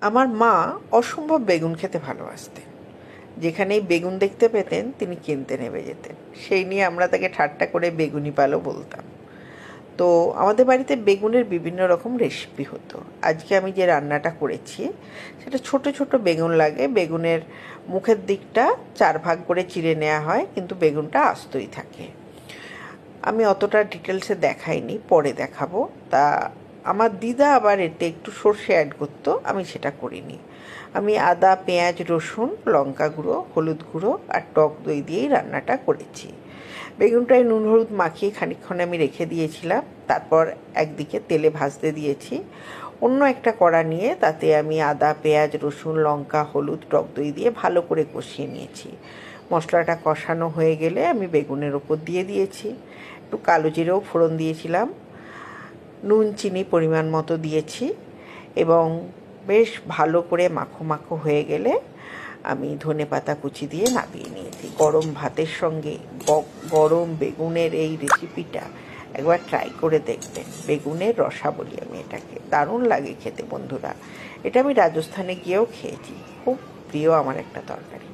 আমার মা অসম্ভব বেগুন খেতে ভালোবাসতেন। যেখানেই বেগুন দেখতে পেতেন তিনি কিনতে নেমে যেতেন। সেই নিয়ে আমরা তাকে ঠাট্টা করে বেগুনি পালও বলতাম। তো আমাদের বাড়িতে বেগুনের বিভিন্ন রকম রেসিপি হতো। আজকে আমি যে রান্নাটা করেছি সেটা ছোট ছোট বেগুন লাগে। বেগুনের মুখের দিকটা 4 ভাগ করে চিড়ে নেওয়া হয়, কিন্তু বেগুনটা আস্তই থাকে। আমি অতটা ডিটেলসে দেখাইনি, পরে দেখাবো। তা আমার দিদা আবার এতে একটু সর্ষে অ্যাড করতো, আমি সেটা করিনি। আমি আদা, পেঁয়াজ, রসুন, লঙ্কা গুঁড়ো, হলুদ গুঁড়ো আর টক দই দিয়েই রান্নাটা করেছি। বেগুনটায় নুন হলুদ মাখিয়ে খানিকক্ষণ আমি রেখে দিয়েছিলাম। তারপর একদিকে তেলে ভাজতে দিয়েছি। অন্য একটা কড়া নিয়ে তাতে আমি আদা, পেঁয়াজ, রসুন, লঙ্কা, হলুদ, টক দই দিয়ে ভালো করে কষিয়ে নিয়েছি। মশলাটা কষানো হয়ে গেলে আমি বেগুনের ওপর দিয়ে দিয়েছি। একটু কালো জিরেও ফোড়ন দিয়েছিলাম। নুন চিনি পরিমাণ মতো দিয়েছি এবং বেশ ভালো করে মাখো মাখো হয়ে গেলে আমি ধনেপাতা কুচি দিয়ে নামিয়ে নিয়েছি। গরম ভাতের সঙ্গে গরম বেগুনের এই রেসিপিটা একবার ট্রাই করে দেখবেন। বেগুনের রসা বলি আমি এটাকে, দারুণ লাগে খেতে বন্ধুরা। এটা আমি রাজস্থানে গিয়েও খেয়েছি, খুব প্রিয় আমার একটা তরকারি।